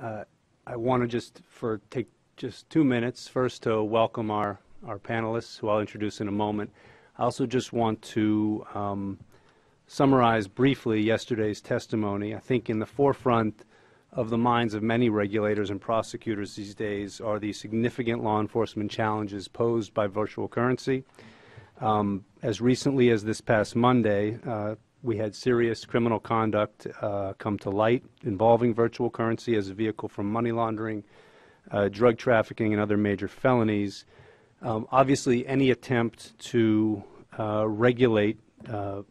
I want to take just 2 minutes first to welcome our panelists, who I'll introduce in a moment. I also just want to summarize briefly yesterday's testimony. I think in the forefront of the minds of many regulators and prosecutors these days are the significant law enforcement challenges posed by virtual currency. As recently as this past Monday, we had serious criminal conduct come to light involving virtual currency as a vehicle for money laundering, drug trafficking, and other major felonies. Obviously, any attempt to regulate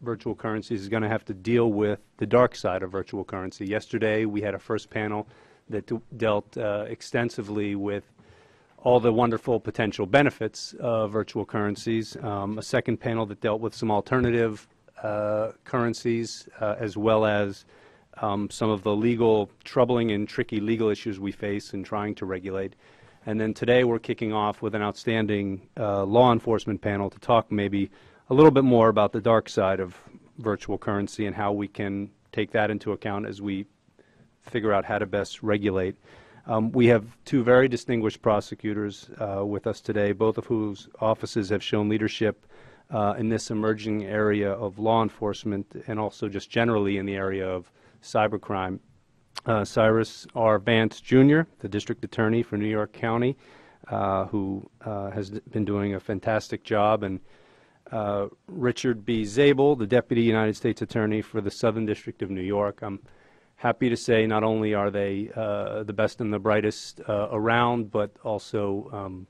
virtual currencies is going to have to deal with the dark side of virtual currency. Yesterday, we had a first panel that dealt extensively with all the wonderful potential benefits of virtual currencies, a second panel that dealt with some alternative currencies, as well as some of the troubling and tricky legal issues we face in trying to regulate. And then today we're kicking off with an outstanding law enforcement panel to talk maybe a little bit more about the dark side of virtual currency and how we can take that into account as we figure out how to best regulate. We have two very distinguished prosecutors with us today, both of whose offices have shown leadership in this emerging area of law enforcement and also just generally in the area of cybercrime. Cyrus R. Vance, Jr., the District Attorney for New York County, who has been doing a fantastic job, and Richard B. Zabel, the Deputy United States Attorney for the Southern District of New York. I'm happy to say not only are they the best and the brightest around, but also,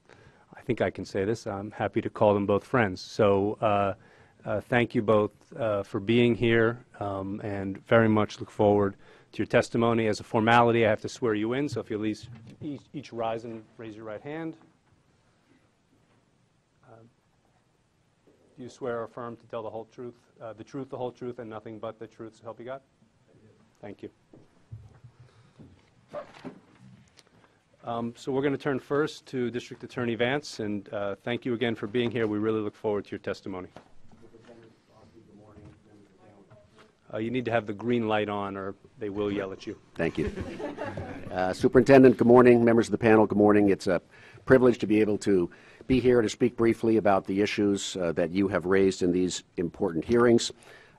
I think I can say this, I'm happy to call them both friends. So thank you both for being here, and very much look forward to your testimony. As a formality, I have to swear you in, so if you'll each rise and raise your right hand. Do you swear or affirm to tell the whole truth, the whole truth, and nothing but the truth, so help you God? Thank you. So we're going to turn first to District Attorney Vance, and thank you again for being here. We really look forward to your testimony. You need to have the green light on, or they will yell at you. Thank you. Superintendent, good morning. Members of the panel, good morning. It's a privilege to be able to be here to speak briefly about the issues that you have raised in these important hearings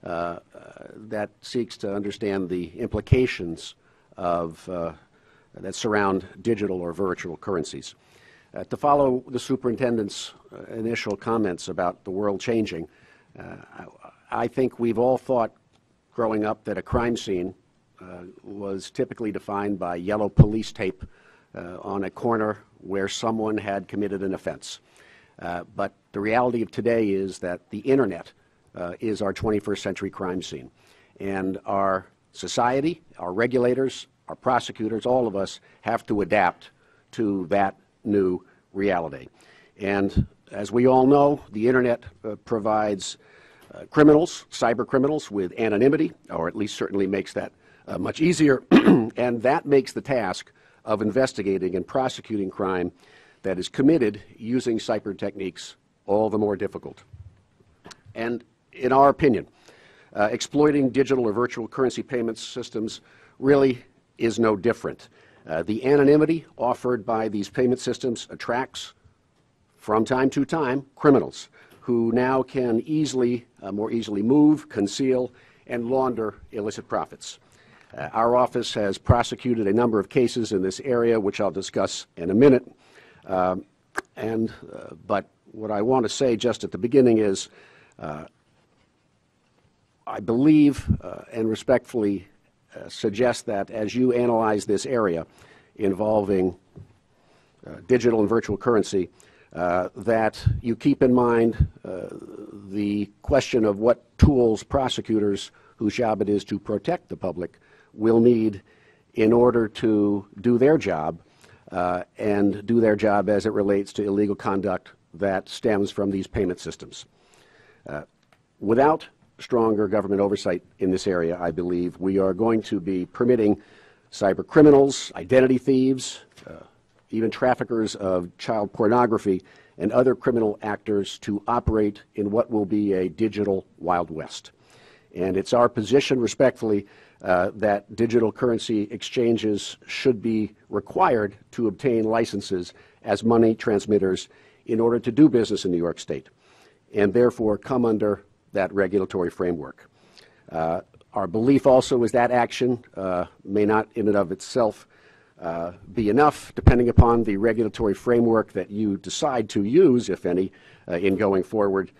that seeks to understand the implications of that surround digital or virtual currencies. To follow the superintendent's initial comments about the world changing, I think we've all thought growing up that a crime scene was typically defined by yellow police tape on a corner where someone had committed an offense. But the reality of today is that the Internet is our 21st century crime scene. And our society, our regulators, our prosecutors, all of us have to adapt to that new reality. And as we all know, the Internet provides criminals, cyber criminals, with anonymity, or at least certainly makes that much easier, and that makes the task of investigating and prosecuting crime that is committed using cyber techniques all the more difficult. And in our opinion, exploiting digital or virtual currency payment systems really is no different. The anonymity offered by these payment systems attracts, from time to time, criminals who now can more easily move, conceal, and launder illicit profits. Our office has prosecuted a number of cases in this area, which I'll discuss in a minute. But what I want to say just at the beginning is I believe and respectfully suggest that as you analyze this area involving digital and virtual currency, that you keep in mind the question of what tools prosecutors, whose job it is to protect the public, will need in order to do their job, and do their job as it relates to illegal conduct that stems from these payment systems. Without stronger government oversight in this area, I believe we are going to be permitting cyber criminals, identity thieves, even traffickers of child pornography, and other criminal actors to operate in what will be a digital Wild West. And it's our position, respectfully, that digital currency exchanges should be required to obtain licenses as money transmitters in order to do business in New York State, and therefore come under that regulatory framework. Our belief also is that action may not in and of itself be enough, depending upon the regulatory framework that you decide to use, if any, in going forward.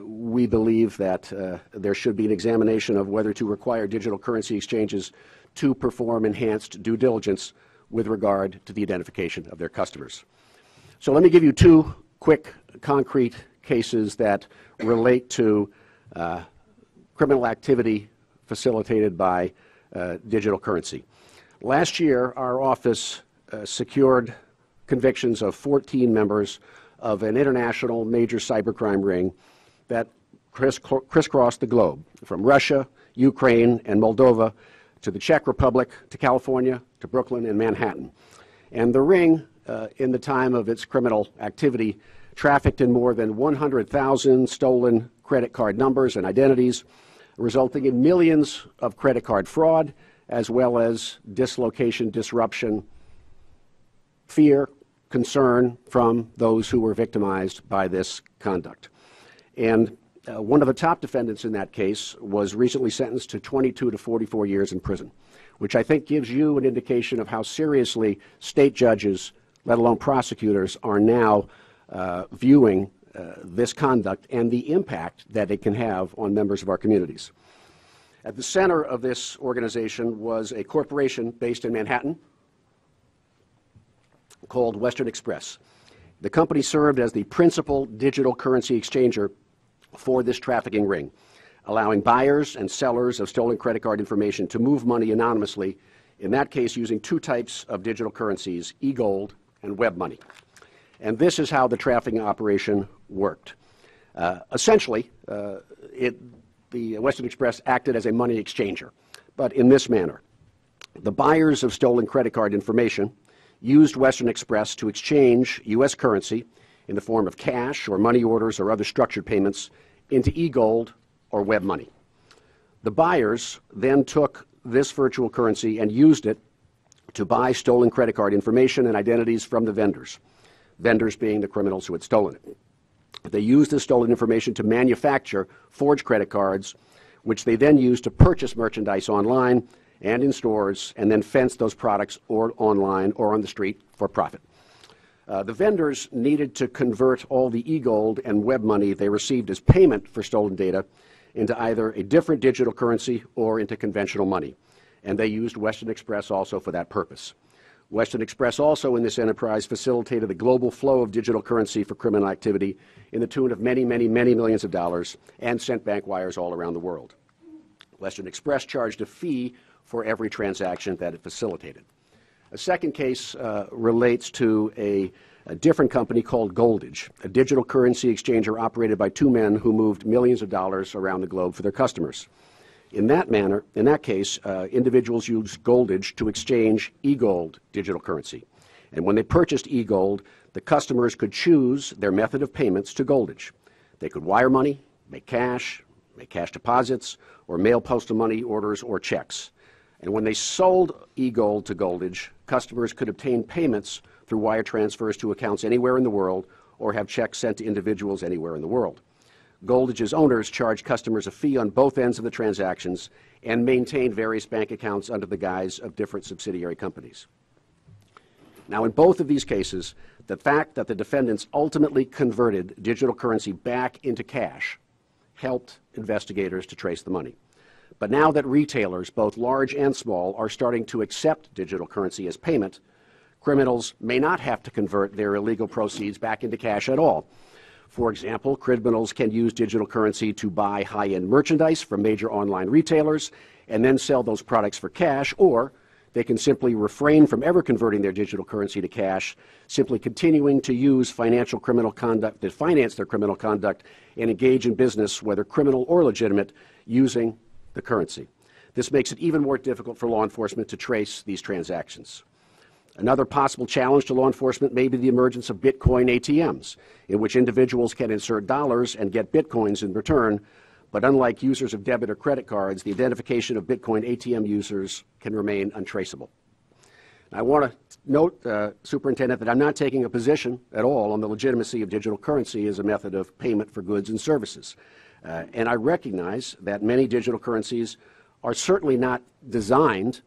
We believe that there should be an examination of whether to require digital currency exchanges to perform enhanced due diligence with regard to the identification of their customers. So let me give you two quick, concrete cases that relate to criminal activity facilitated by digital currency. Last year, our office secured convictions of 14 members of an international major cybercrime ring that crisscrossed the globe, from Russia, Ukraine, and Moldova to the Czech Republic, to California, to Brooklyn and Manhattan. And the ring, in the time of its criminal activity, trafficked in more than 100,000 stolen credit card numbers and identities, resulting in millions of credit card fraud, as well as dislocation, disruption, fear, concern from those who were victimized by this conduct. And one of the top defendants in that case was recently sentenced to 22 to 44 years in prison, which I think gives you an indication of how seriously state judges, let alone prosecutors, are now viewing this conduct and the impact that it can have on members of our communities. At the center of this organization was a corporation based in Manhattan called Western Express. The company served as the principal digital currency exchanger for this trafficking ring, allowing buyers and sellers of stolen credit card information to move money anonymously, in that case using two types of digital currencies, e-gold and web money. And this is how the trafficking operation worked. Essentially, the Western Express acted as a money exchanger, but in this manner. The buyers of stolen credit card information used Western Express to exchange U.S. currency in the form of cash or money orders or other structured payments into e-gold or web money. The buyers then took this virtual currency and used it to buy stolen credit card information and identities from the vendors being the criminals who had stolen it. They used this stolen information to manufacture forged credit cards, which they then used to purchase merchandise online and in stores, and then fence those products or online or on the street for profit. The vendors needed to convert all the e-gold and web money they received as payment for stolen data into either a different digital currency or into conventional money, and they used Western Express also for that purpose. Western Express also in this enterprise facilitated the global flow of digital currency for criminal activity in the tune of many, many, many millions of dollars and sent bank wires all around the world. Western Express charged a fee for every transaction that it facilitated. A second case relates to a different company called Goldage, a digital currency exchanger operated by two men who moved millions of dollars around the globe for their customers. In that case, individuals used Goldage to exchange e-gold digital currency. And when they purchased e-gold, the customers could choose their method of payments to Goldage. They could wire money, make cash deposits, or mail postal money orders or checks. And when they sold e-gold to Goldage, customers could obtain payments through wire transfers to accounts anywhere in the world or have checks sent to individuals anywhere in the world. Goldage's owners charged customers a fee on both ends of the transactions and maintained various bank accounts under the guise of different subsidiary companies. Now, in both of these cases, the fact that the defendants ultimately converted digital currency back into cash helped investigators to trace the money. But now that retailers, both large and small, are starting to accept digital currency as payment, criminals may not have to convert their illegal proceeds back into cash at all. For example, criminals can use digital currency to buy high-end merchandise from major online retailers and then sell those products for cash, or they can simply refrain from ever converting their digital currency to cash, simply continuing to use financial criminal conduct to finance their criminal conduct and engage in business, whether criminal or legitimate, using the currency. This makes it even more difficult for law enforcement to trace these transactions. Another possible challenge to law enforcement may be the emergence of Bitcoin ATMs, in which individuals can insert dollars and get Bitcoins in return, But unlike users of debit or credit cards, the identification of Bitcoin ATM users can remain untraceable. I want to note, Superintendent, that I'm not taking a position at all on the legitimacy of digital currency as a method of payment for goods and services. And I recognize that many digital currencies are certainly not designed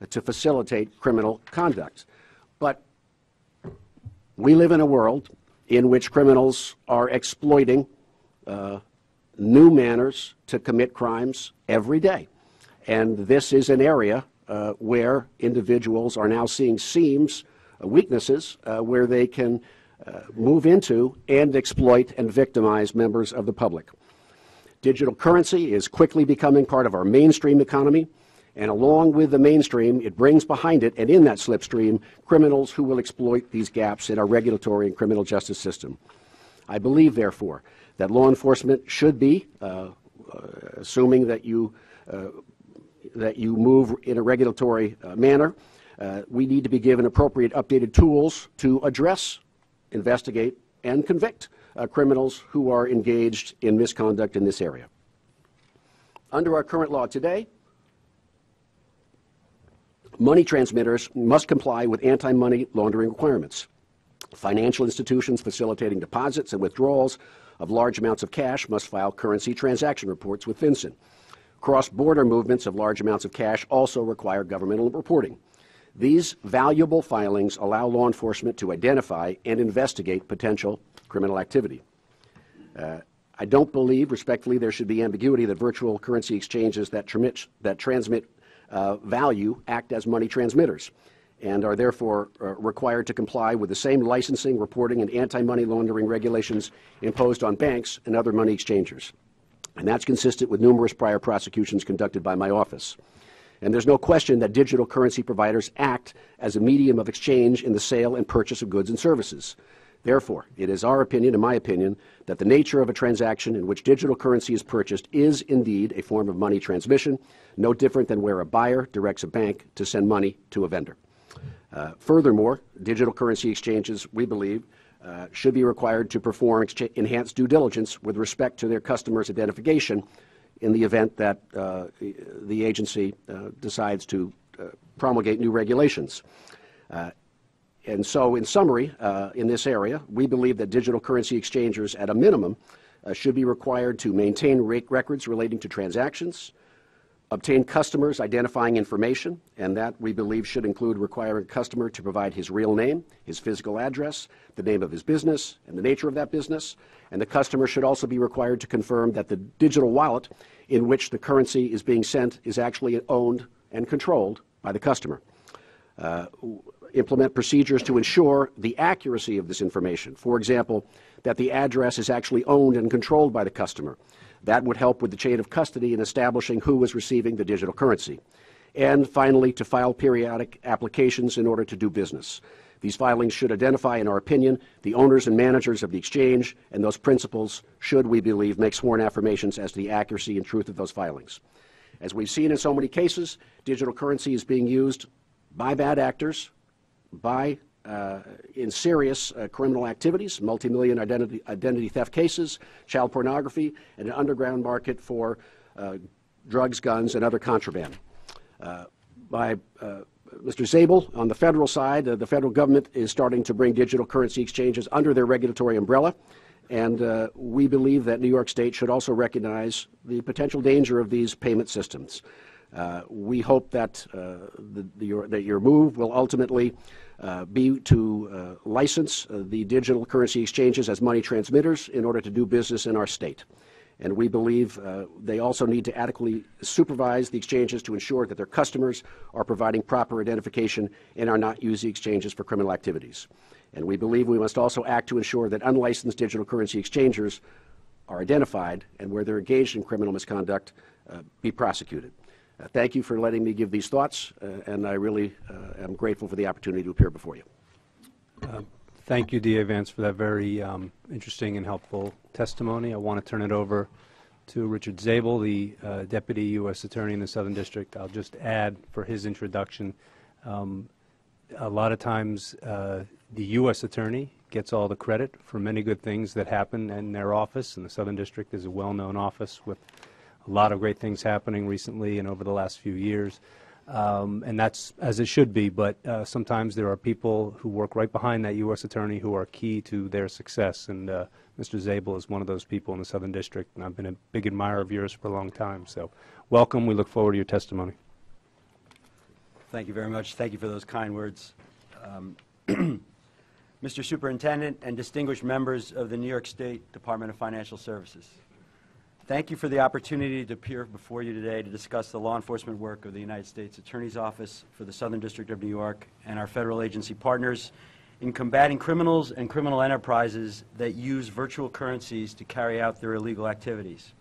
to facilitate criminal conduct. But we live in a world in which criminals are exploiting new manners to commit crimes every day. And this is an area where individuals are now seeing seams, weaknesses, where they can move into and exploit and victimize members of the public. Digital currency is quickly becoming part of our mainstream economy, and along with the mainstream, it brings behind it, and in that slipstream, criminals who will exploit these gaps in our regulatory and criminal justice system. I believe, therefore, that law enforcement should be, assuming that you move in a regulatory manner, we need to be given appropriate updated tools to address, investigate, and convict criminals who are engaged in misconduct in this area. Under our current law today, money transmitters must comply with anti-money laundering requirements. Financial institutions facilitating deposits and withdrawals of large amounts of cash must file currency transaction reports with FinCEN. Cross-border movements of large amounts of cash also require governmental reporting. These valuable filings allow law enforcement to identify and investigate potential criminal activity. I don't believe, respectfully, there should be ambiguity that virtual currency exchanges that transmit value act as money transmitters and are therefore required to comply with the same licensing, reporting, and anti-money laundering regulations imposed on banks and other money exchangers. And that's consistent with numerous prior prosecutions conducted by my office. And there's no question that digital currency providers act as a medium of exchange in the sale and purchase of goods and services. Therefore, it is our opinion, and my opinion, that the nature of a transaction in which digital currency is purchased is indeed a form of money transmission, no different than where a buyer directs a bank to send money to a vendor. Furthermore, digital currency exchanges, we believe, should be required to perform enhanced due diligence with respect to their customers' identification in the event that the agency decides to promulgate new regulations. And so, in summary, in this area, we believe that digital currency exchangers, at a minimum, should be required to maintain records relating to transactions, obtain customers' identifying information, and that, we believe, should include requiring a customer to provide his real name, his physical address, the name of his business, and the nature of that business. And the customer should also be required to confirm that the digital wallet in which the currency is being sent is actually owned and controlled by the customer. Implement procedures to ensure the accuracy of this information. For example, that the address is actually owned and controlled by the customer. That would help with the chain of custody in establishing who is receiving the digital currency. And finally, to file periodic applications in order to do business. These filings should identify, in our opinion, the owners and managers of the exchange, and those principals should, we believe, make sworn affirmations as to the accuracy and truth of those filings. As we've seen in so many cases, digital currency is being used by bad actors, in serious criminal activities, multi-million identity theft cases, child pornography, and an underground market for drugs, guns, and other contraband. Mr. Zabel, on the federal side, the federal government is starting to bring digital currency exchanges under their regulatory umbrella, and we believe that New York State should also recognize the potential danger of these payment systems. We hope that your move will ultimately be to license the digital currency exchanges as money transmitters in order to do business in our state. And we believe they also need to adequately supervise the exchanges to ensure that their customers are providing proper identification and are not using exchanges for criminal activities. And we believe we must also act to ensure that unlicensed digital currency exchangers are identified and where they're engaged in criminal misconduct be prosecuted. Thank you for letting me give these thoughts, and I really am grateful for the opportunity to appear before you. Thank you, D.A. Vance, for that very interesting and helpful testimony. I want to turn it over to Richard Zabel, the Deputy U.S. Attorney in the Southern District. I'll just add for his introduction, a lot of times the U.S. Attorney gets all the credit for many good things that happen in their office, and the Southern District is a well-known office with a lot of great things happening recently and over the last few years. And that's as it should be, but sometimes there are people who work right behind that U.S. attorney who are key to their success, and Mr. Zabel is one of those people in the Southern District, and I've been a big admirer of yours for a long time. So welcome. We look forward to your testimony. Thank you very much. Thank you for those kind words. Mr. Superintendent and distinguished members of the New York State Department of Financial Services, thank you for the opportunity to appear before you today to discuss the law enforcement work of the United States Attorney's Office for the Southern District of New York and our federal agency partners in combating criminals and criminal enterprises that use virtual currencies to carry out their illegal activities.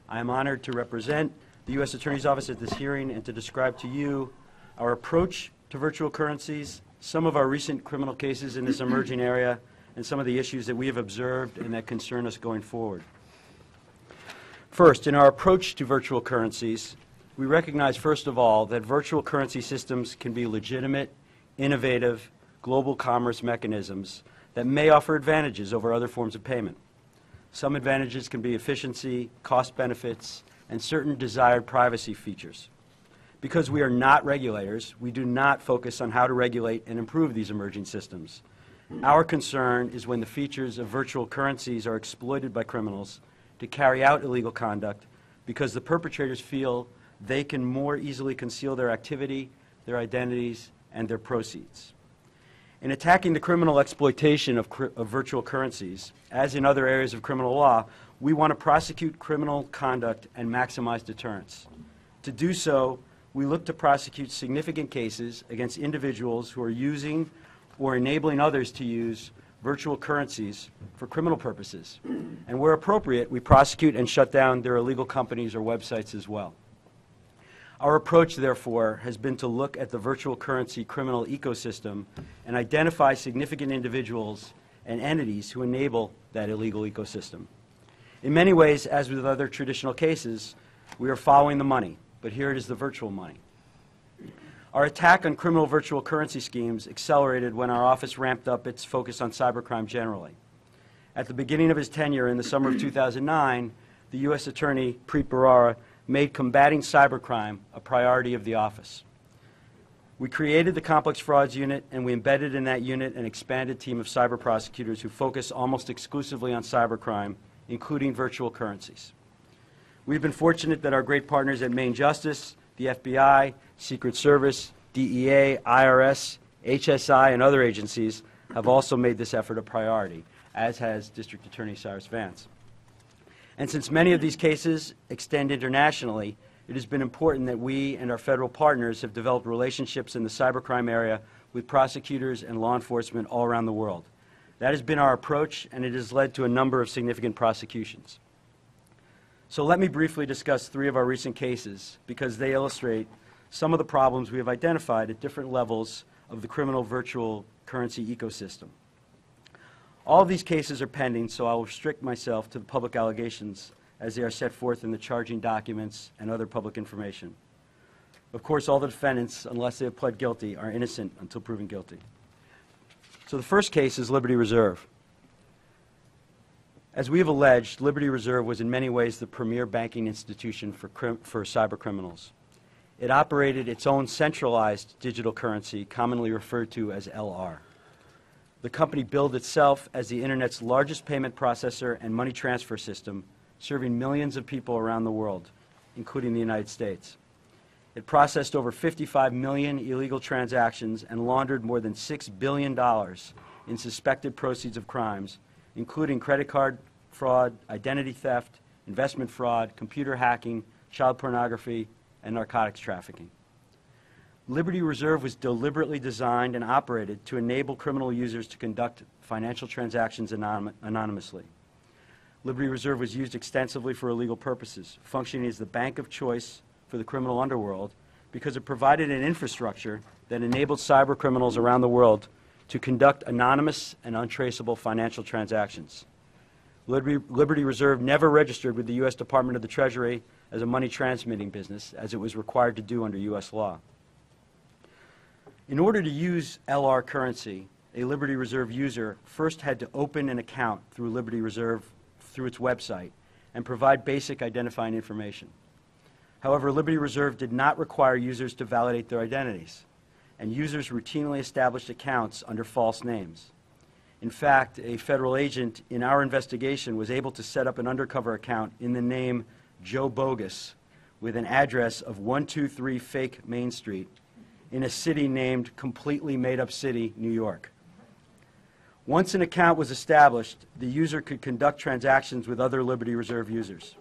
I am honored to represent the U.S. Attorney's Office at this hearing and to describe to you our approach to virtual currencies, some of our recent criminal cases in this emerging area, and some of the issues that we have observed and that concern us going forward. First, in our approach to virtual currencies, we recognize, first of all, that virtual currency systems can be legitimate, innovative, global commerce mechanisms that may offer advantages over other forms of payment. Some advantages can be efficiency, cost benefits, and certain desired privacy features. Because we are not regulators, we do not focus on how to regulate and improve these emerging systems. Our concern is when the features of virtual currencies are exploited by criminals to carry out illegal conduct because the perpetrators feel they can more easily conceal their activity, their identities, and their proceeds. In attacking the criminal exploitation of virtual currencies, as in other areas of criminal law, we want to prosecute criminal conduct and maximize deterrence. To do so, we look to prosecute significant cases against individuals who are using or enabling others to use virtual currencies for criminal purposes. And where appropriate, we prosecute and shut down their illegal companies or websites as well. Our approach, therefore, has been to look at the virtual currency criminal ecosystem and identify significant individuals and entities who enable that illegal ecosystem. In many ways, as with other traditional cases, we are following the money, but here it is the virtual money. Our attack on criminal virtual currency schemes accelerated when our office ramped up its focus on cybercrime generally. At the beginning of his tenure in the summer of 2009, the U.S. Attorney, Preet Bharara, made combating cybercrime a priority of the office. We created the Complex Frauds Unit, and we embedded in that unit an expanded team of cyber prosecutors who focus almost exclusively on cybercrime, including virtual currencies. We've been fortunate that our great partners at Maine Justice, the FBI, Secret Service, DEA, IRS, HSI, and other agencies have also made this effort a priority, as has District Attorney Cyrus Vance. And since many of these cases extend internationally, it has been important that we and our federal partners have developed relationships in the cybercrime area with prosecutors and law enforcement all around the world. That has been our approach, and it has led to a number of significant prosecutions. So let me briefly discuss three of our recent cases because they illustrate some of the problems we have identified at different levels of the criminal virtual currency ecosystem. All of these cases are pending, so I will restrict myself to the public allegations as they are set forth in the charging documents and other public information. Of course, all the defendants, unless they have pled guilty, are innocent until proven guilty. So the first case is Liberty Reserve. As we have alleged, Liberty Reserve was in many ways the premier banking institution for cyber criminals. It operated its own centralized digital currency, commonly referred to as LR. The company billed itself as the Internet's largest payment processor and money transfer system, serving millions of people around the world, including the United States. It processed over 55 million illegal transactions and laundered more than $6 billion in suspected proceeds of crimes, including credit card fraud, identity theft, investment fraud, computer hacking, child pornography, and narcotics trafficking. Liberty Reserve was deliberately designed and operated to enable criminal users to conduct financial transactions anonymously. Liberty Reserve was used extensively for illegal purposes, functioning as the bank of choice for the criminal underworld because it provided an infrastructure that enabled cyber criminals around the world to conduct anonymous and untraceable financial transactions. Liberty Reserve never registered with the U.S. Department of the Treasury as a money transmitting business, as it was required to do under U.S. law. In order to use LR currency, a Liberty Reserve user first had to open an account through Liberty Reserve through its website and provide basic identifying information. However, Liberty Reserve did not require users to validate their identities, and users routinely established accounts under false names. In fact, a federal agent in our investigation was able to set up an undercover account in the name Joe Bogus with an address of 123 Fake Main Street in a city named Completely Made Up City, New York. Once an account was established, the user could conduct transactions with other Liberty Reserve users.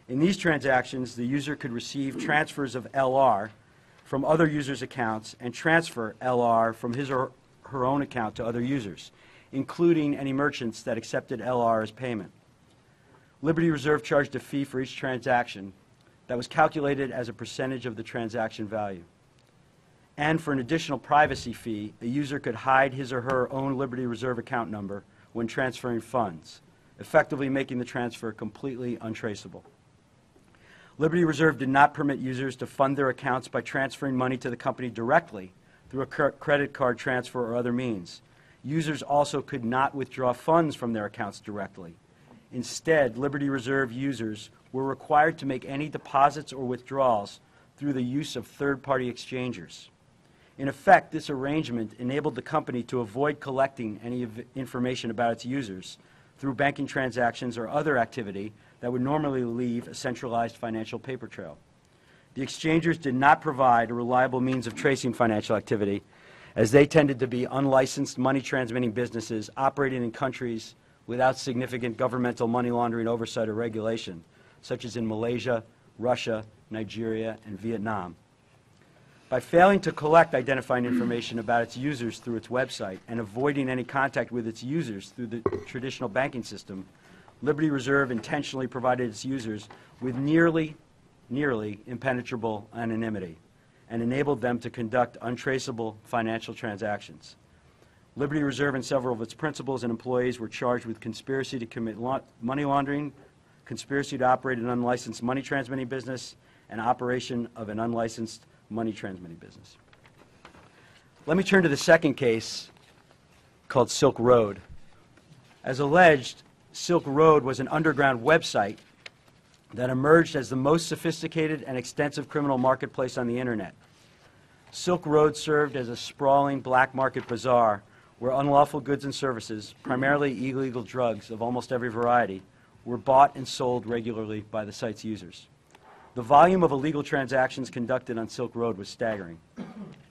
In these transactions, the user could receive transfers of LR from other users' accounts and transfer LR from his or her own account to other users, including any merchants that accepted LR as payment. Liberty Reserve charged a fee for each transaction that was calculated as a percentage of the transaction value. And for an additional privacy fee, a user could hide his or her own Liberty Reserve account number when transferring funds, effectively making the transfer completely untraceable. Liberty Reserve did not permit users to fund their accounts by transferring money to the company directly through a credit card transfer or other means. Users also could not withdraw funds from their accounts directly. Instead, Liberty Reserve users were required to make any deposits or withdrawals through the use of third-party exchangers. In effect, this arrangement enabled the company to avoid collecting any information about its users through banking transactions or other activity that would normally leave a centralized financial paper trail. The exchangers did not provide a reliable means of tracing financial activity, as they tended to be unlicensed money transmitting businesses operating in countries without significant governmental money laundering oversight or regulation, such as in Malaysia, Russia, Nigeria, and Vietnam. By failing to collect identifying information about its users through its website and avoiding any contact with its users through the traditional banking system, Liberty Reserve intentionally provided its users with nearly impenetrable anonymity and enabled them to conduct untraceable financial transactions. Liberty Reserve and several of its principals and employees were charged with conspiracy to commit money laundering, conspiracy to operate an unlicensed money transmitting business, and operation of an unlicensed money transmitting business. Let me turn to the second case called Silk Road. As alleged, Silk Road was an underground website that emerged as the most sophisticated and extensive criminal marketplace on the internet. Silk Road served as a sprawling black market bazaar where unlawful goods and services, primarily illegal drugs of almost every variety, were bought and sold regularly by the site's users. The volume of illegal transactions conducted on Silk Road was staggering.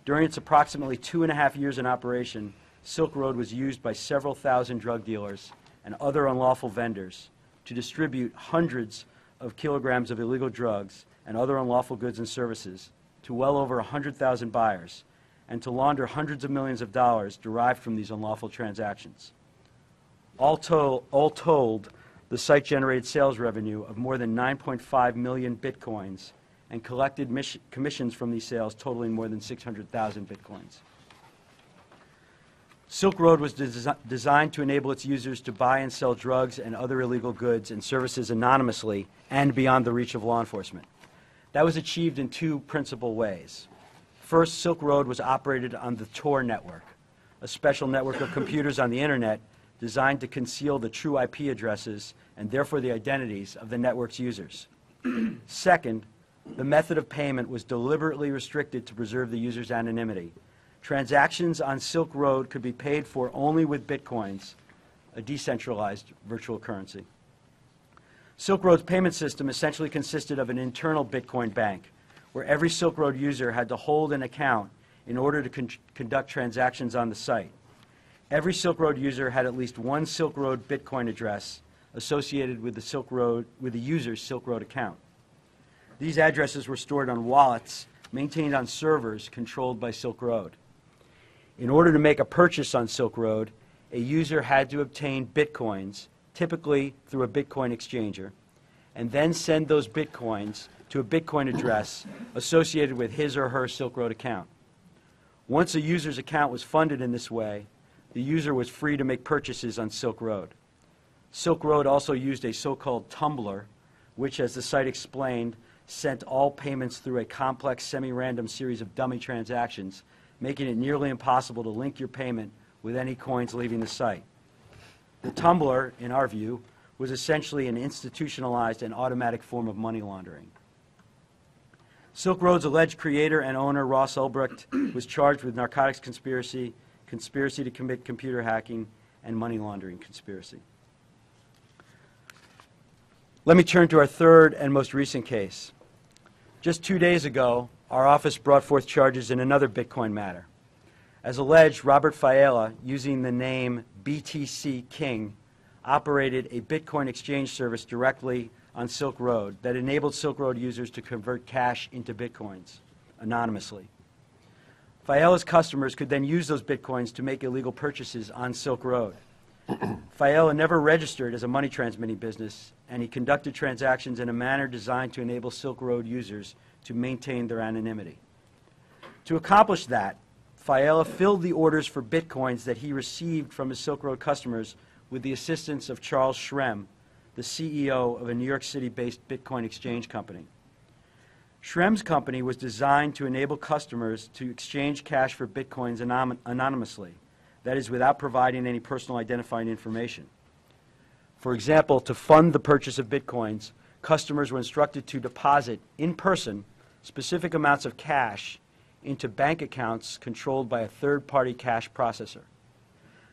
During its approximately 2.5 years in operation, Silk Road was used by several thousand drug dealers and other unlawful vendors to distribute hundreds of kilograms of illegal drugs and other unlawful goods and services to well over 100,000 buyers, and to launder hundreds of millions of dollars derived from these unlawful transactions. All told, the site generated sales revenue of more than 9.5 million bitcoins and collected commissions from these sales totaling more than 600,000 bitcoins. Silk Road was designed to enable its users to buy and sell drugs and other illegal goods and services anonymously and beyond the reach of law enforcement. That was achieved in two principal ways. First, Silk Road was operated on the Tor network, a special network of computers on the internet designed to conceal the true IP addresses and therefore the identities of the network's users. Second, the method of payment was deliberately restricted to preserve the user's anonymity. Transactions on Silk Road could be paid for only with bitcoins, a decentralized virtual currency. Silk Road's payment system essentially consisted of an internal Bitcoin bank, where every Silk Road user had to hold an account in order to conduct transactions on the site. Every Silk Road user had at least one Silk Road Bitcoin address associated with the user's Silk Road account. These addresses were stored on wallets maintained on servers controlled by Silk Road. In order to make a purchase on Silk Road, a user had to obtain bitcoins, typically through a Bitcoin exchanger, and then send those bitcoins to a Bitcoin address associated with his or her Silk Road account. Once a user's account was funded in this way, the user was free to make purchases on Silk Road. Silk Road also used a so-called tumbler, which, as the site explained, sent all payments through a complex semi-random series of dummy transactions, making it nearly impossible to link your payment with any coins leaving the site. The tumbler, in our view, was essentially an institutionalized and automatic form of money laundering. Silk Road's alleged creator and owner, Ross Ulbricht, was charged with narcotics conspiracy, conspiracy to commit computer hacking, and money laundering conspiracy. Let me turn to our third and most recent case. Just 2 days ago, our office brought forth charges in another Bitcoin matter. As alleged, Robert Fiala, using the name BTC King, operated a Bitcoin exchange service directly on Silk Road that enabled Silk Road users to convert cash into Bitcoins anonymously. Fiala's customers could then use those Bitcoins to make illegal purchases on Silk Road. Fiala never registered as a money transmitting business, and he conducted transactions in a manner designed to enable Silk Road users to maintain their anonymity. To accomplish that, Fiala filled the orders for Bitcoins that he received from his Silk Road customers with the assistance of Charles Shrem, the CEO of a New York City-based Bitcoin exchange company. Shrem's company was designed to enable customers to exchange cash for Bitcoins anonymously, that is, without providing any personal identifying information. For example, to fund the purchase of Bitcoins, customers were instructed to deposit in person specific amounts of cash into bank accounts controlled by a third-party cash processor.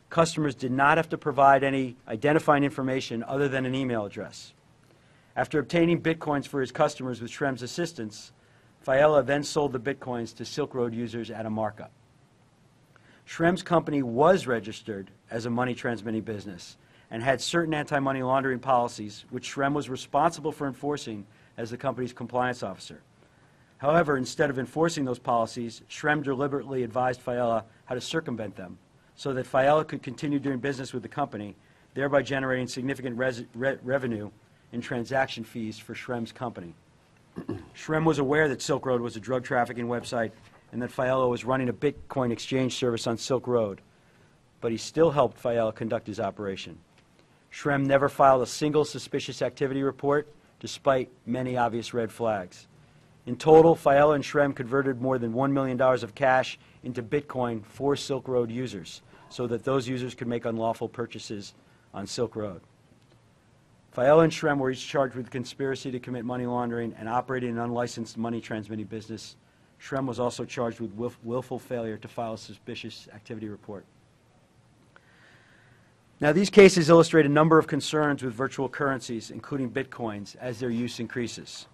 Customers did not have to provide any identifying information other than an email address. After obtaining Bitcoins for his customers with Shrem's assistance, Fiala then sold the Bitcoins to Silk Road users at a markup. Shrem's company was registered as a money transmitting business and had certain anti-money laundering policies, which Shrem was responsible for enforcing as the company's compliance officer. However, instead of enforcing those policies, Shrem deliberately advised Fiala how to circumvent them, so that Fiala could continue doing business with the company, thereby generating significant revenue in transaction fees for Shrem's company. Shrem was aware that Silk Road was a drug trafficking website and that Fiala was running a Bitcoin exchange service on Silk Road, but he still helped Fiala conduct his operation. Shrem never filed a single suspicious activity report, despite many obvious red flags. In total, Fiala and Shrem converted more than $1 million of cash into Bitcoin for Silk Road users, so that those users could make unlawful purchases on Silk Road. Fiala and Shrem were each charged with conspiracy to commit money laundering and operating an unlicensed money transmitting business. Shrem was also charged with willful failure to file a suspicious activity report. Now, these cases illustrate a number of concerns with virtual currencies, including Bitcoins, as their use increases.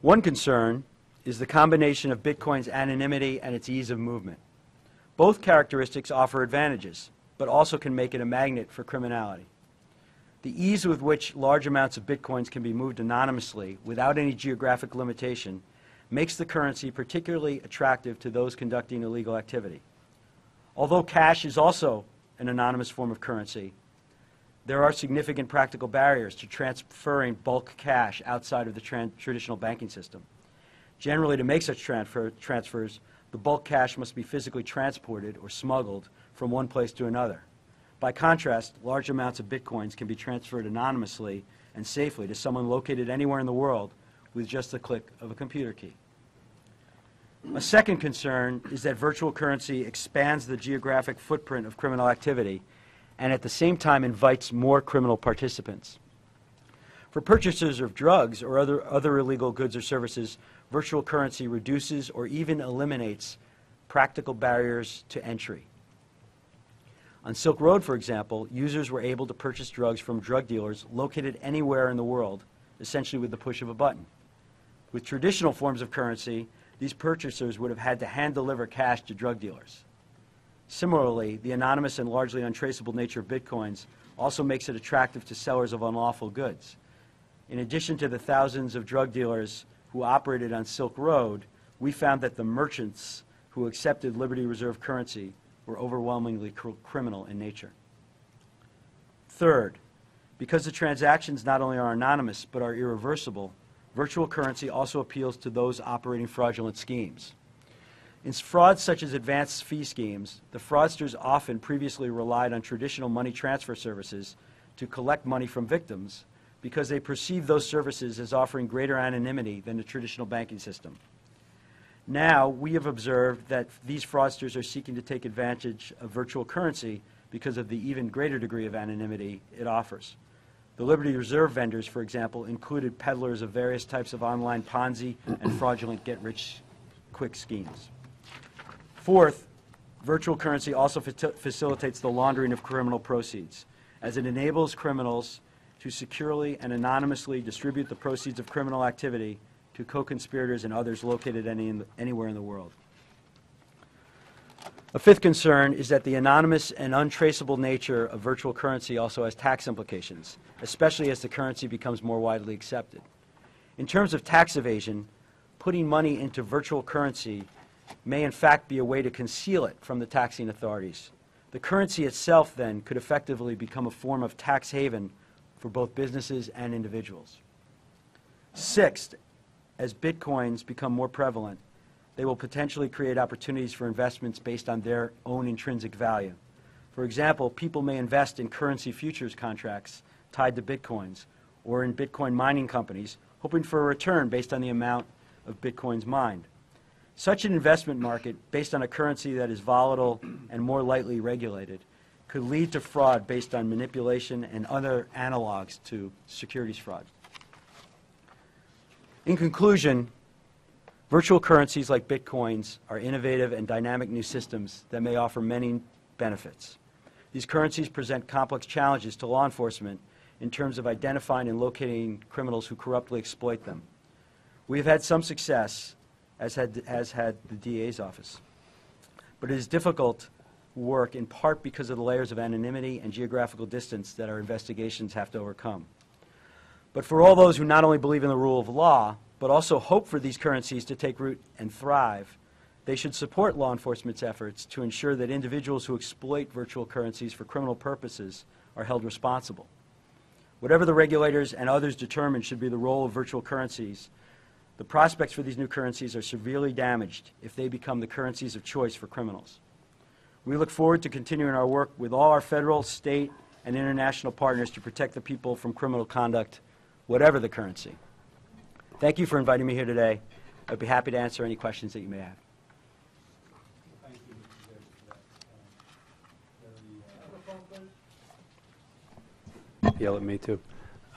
One concern is the combination of Bitcoin's anonymity and its ease of movement. Both characteristics offer advantages, but also can make it a magnet for criminality. The ease with which large amounts of Bitcoins can be moved anonymously without any geographic limitation makes the currency particularly attractive to those conducting illegal activity. Although cash is also an anonymous form of currency, there are significant practical barriers to transferring bulk cash outside of the traditional banking system. Generally, to make such transfers, the bulk cash must be physically transported or smuggled from one place to another. By contrast, large amounts of Bitcoins can be transferred anonymously and safely to someone located anywhere in the world with just the click of a computer key. A second concern is that virtual currency expands the geographic footprint of criminal activity and at the same time invites more criminal participants. For purchasers of drugs or other illegal goods or services, virtual currency reduces or even eliminates practical barriers to entry. On Silk Road, for example, users were able to purchase drugs from drug dealers located anywhere in the world, essentially with the push of a button. With traditional forms of currency, these purchasers would have had to hand-deliver cash to drug dealers. Similarly, the anonymous and largely untraceable nature of Bitcoins also makes it attractive to sellers of unlawful goods. In addition to the thousands of drug dealers who operated on Silk Road, we found that the merchants who accepted Liberty Reserve currency were overwhelmingly criminal in nature. Third, because the transactions not only are anonymous but are irreversible, virtual currency also appeals to those operating fraudulent schemes. In frauds such as advanced fee schemes, the fraudsters often previously relied on traditional money transfer services to collect money from victims because they perceived those services as offering greater anonymity than the traditional banking system. Now, we have observed that these fraudsters are seeking to take advantage of virtual currency because of the even greater degree of anonymity it offers. The Liberty Reserve vendors, for example, included peddlers of various types of online Ponzi and fraudulent get-rich-quick schemes. Fourth, virtual currency also facilitates the laundering of criminal proceeds, as it enables criminals to securely and anonymously distribute the proceeds of criminal activity to co-conspirators and others located anywhere in the world. A fifth concern is that the anonymous and untraceable nature of virtual currency also has tax implications, especially as the currency becomes more widely accepted. In terms of tax evasion, putting money into virtual currency may in fact be a way to conceal it from the taxing authorities. The currency itself then could effectively become a form of tax haven for both businesses and individuals. Sixth, as bitcoins become more prevalent, they will potentially create opportunities for investments based on their own intrinsic value. For example, people may invest in currency futures contracts tied to bitcoins or in bitcoin mining companies, hoping for a return based on the amount of bitcoins mined. Such an investment market, based on a currency that is volatile and more lightly regulated, could lead to fraud based on manipulation and other analogs to securities fraud. In conclusion, virtual currencies like bitcoins are innovative and dynamic new systems that may offer many benefits. These currencies present complex challenges to law enforcement in terms of identifying and locating criminals who corruptly exploit them. We have had some success, as has had the DA's office. But it is difficult work in part because of the layers of anonymity and geographical distance that our investigations have to overcome. But for all those who not only believe in the rule of law, but also hope for these currencies to take root and thrive, they should support law enforcement's efforts to ensure that individuals who exploit virtual currencies for criminal purposes are held responsible. Whatever the regulators and others determine should be the role of virtual currencies, the prospects for these new currencies are severely damaged if they become the currencies of choice for criminals. We look forward to continuing our work with all our federal, state, and international partners to protect the people from criminal conduct, whatever the currency. Thank you for inviting me here today. I'd be happy to answer any questions that you may have. Thank you, Mr. Davis, for that. Yell at me, too.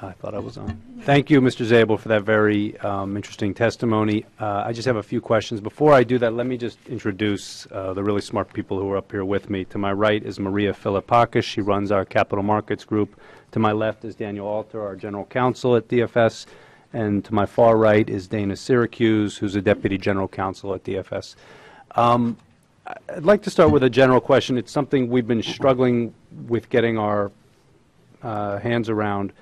I thought I was on. Thank you, Mr. Zabel, for that very interesting testimony. I just have a few questions. Before I do that, let me just introduce the really smart people who are up here with me. To my right is Maria Filipakis. She runs our capital markets group. To my left is Daniel Alter, our general counsel at DFS. And to my far right is Dana Syracuse, who's a deputy general counsel at DFS. I'd like to start with a general question. It's something we've been struggling with getting our hands around,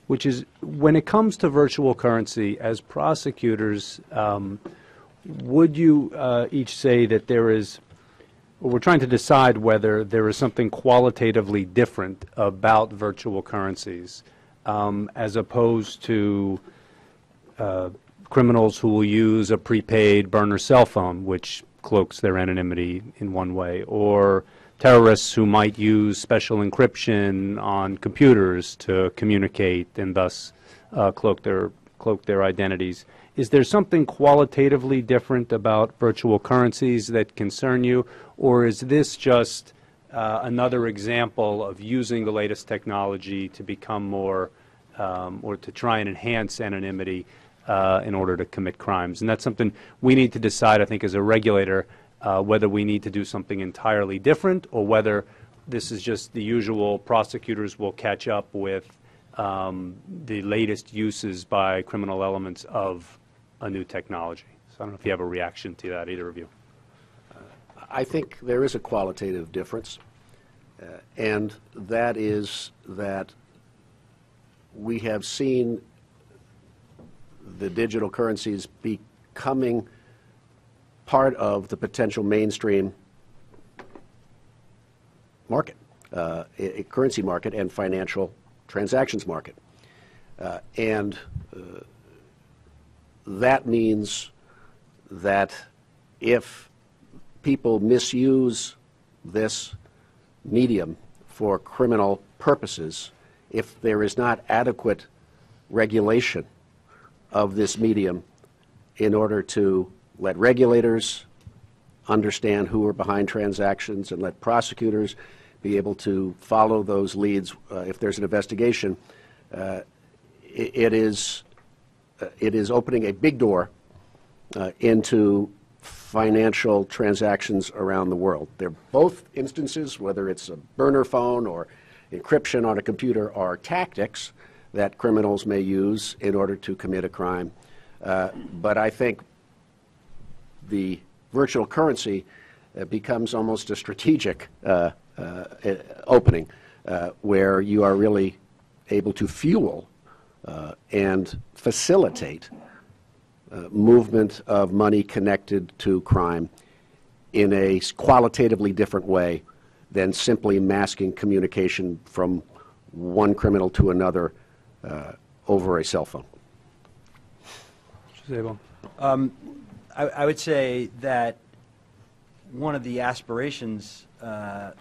which is when it comes to virtual currency, as prosecutors, would you each say that there is, or we're trying to decide whether there is something qualitatively different about virtual currencies as opposed to criminals who will use a prepaid burner cell phone, which cloaks their anonymity in one way, or terrorists who might use special encryption on computers to communicate and thus cloak their identities. Is there something qualitatively different about virtual currencies that concern you, or is this just another example of using the latest technology to become more or to try and enhance anonymity in order to commit crimes? And that's something we need to decide, I think, as a regulator, whether we need to do something entirely different or whether this is just the usual prosecutors will catch up with the latest uses by criminal elements of a new technology. So I don't know if you have a reaction to that, either of you. I think there is a qualitative difference, and that is that we have seen the digital currencies becoming part of the potential mainstream market, a currency market and financial transactions market. And that means that if people misuse this medium for criminal purposes, if there is not adequate regulation of this medium in order to let regulators understand who are behind transactions and let prosecutors be able to follow those leads if there's an investigation, it is opening a big door into financial transactions around the world. They're both instances, whether it's a burner phone or encryption on a computer, are tactics that criminals may use in order to commit a crime. But I think the virtual currency becomes almost a strategic opening where you are really able to fuel and facilitate movement of money connected to crime in a qualitatively different way than simply masking communication from one criminal to another over a cell phone. Mr. Zabel. I would say that one of the aspirations for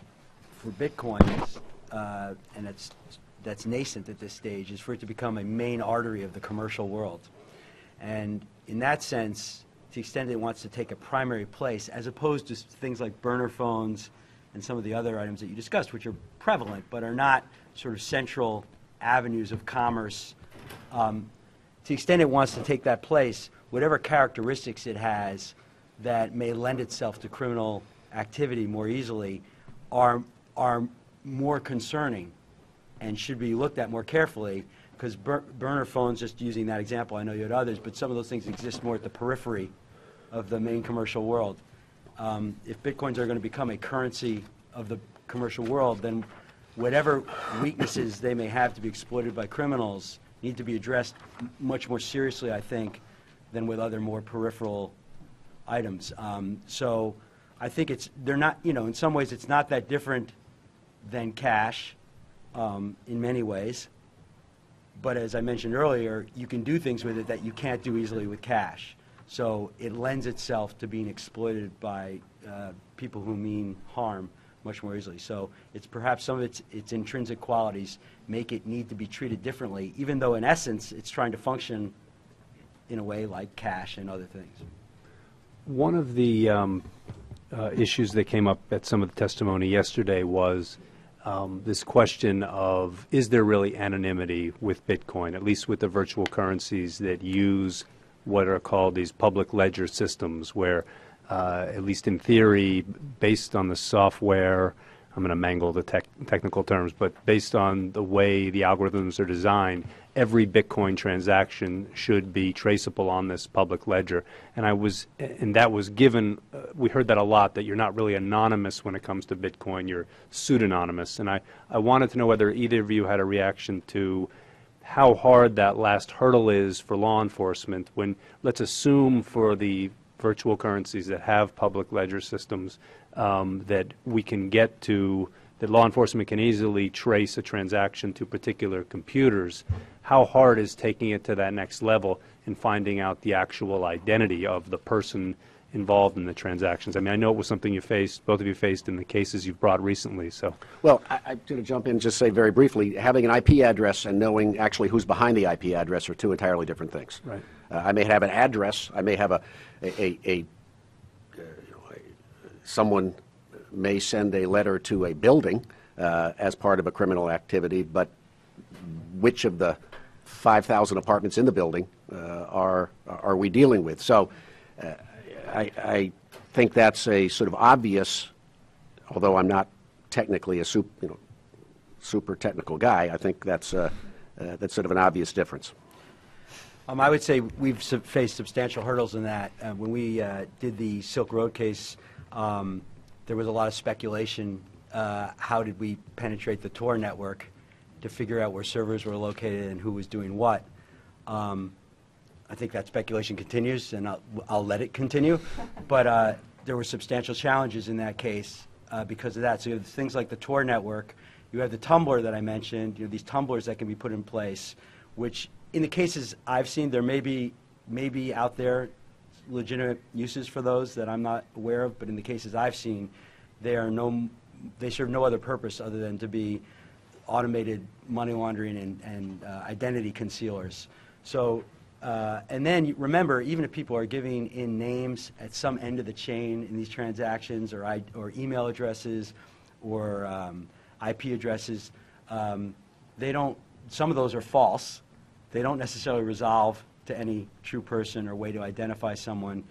Bitcoin, and that's nascent at this stage, is for it to become a main artery of the commercial world. And in that sense, to the extent it wants to take a primary place, as opposed to things like burner phones and some of the other items that you discussed, which are prevalent but are not sort of central avenues of commerce, to the extent it wants to take that place, whatever characteristics it has that may lend itself to criminal activity more easily are more concerning and should be looked at more carefully, because burner phones, just using that example, I know you had others, but some of those things exist more at the periphery of the main commercial world. If Bitcoins are going to become a currency of the commercial world, then whatever weaknesses they may have to be exploited by criminals need to be addressed much more seriously, I think, than with other more peripheral items. So I think they're not, in some ways it's not that different than cash in many ways. But as I mentioned earlier, you can do things with it that you can't do easily with cash. So it lends itself to being exploited by people who mean harm much more easily. So it's perhaps some of its intrinsic qualities make it need to be treated differently, even though in essence it's trying to function in a way like cash and other things. One of the issues that came up at some of the testimony yesterday was this question of, is there really anonymity with Bitcoin, at least with the virtual currencies that use what are called these public ledger systems, where, at least in theory, based on the software, I'm going to mangle the technical terms, but based on the way the algorithms are designed, every Bitcoin transaction should be traceable on this public ledger. And that was given, we heard that a lot, that you're not really anonymous when it comes to Bitcoin, you're pseudonymous. And I wanted to know whether either of you had a reaction to how hard that last hurdle is for law enforcement when, let's assume for the virtual currencies that have public ledger systems, that we can get to, that law enforcement can easily trace a transaction to particular computers. How hard is taking it to that next level and finding out the actual identity of the person involved in the transactions? I mean, I know it was something you faced, both of you faced in the cases you've brought recently. So, well, I'm going to jump in and just say very briefly, having an IP address and knowing actually who's behind the IP address are two entirely different things. right. I may have an address. I may have someone may send a letter to a building as part of a criminal activity, but which of the 5,000 apartments in the building are we dealing with? So I think that's a sort of obvious, although I'm not technically a super technical guy, I think that's sort of an obvious difference. I would say we've faced substantial hurdles in that. When we did the Silk Road case, there was a lot of speculation. How did we penetrate the Tor network to figure out where servers were located and who was doing what? I think that speculation continues, and I'll let it continue. But there were substantial challenges in that case because of that. So you have things like the Tor network. You have the tumbler that I mentioned. You have these tumblers that can be put in place, which in the cases I've seen, there may be out there legitimate uses for those that I'm not aware of, but in the cases I've seen, they serve no other purpose other than to be automated money laundering and identity concealers. So, and then remember, even if people are giving in names at some end of the chain in these transactions, or email addresses, or IP addresses, they don't, some of those are false. They don't necessarily resolve to any true person or way to identify someone.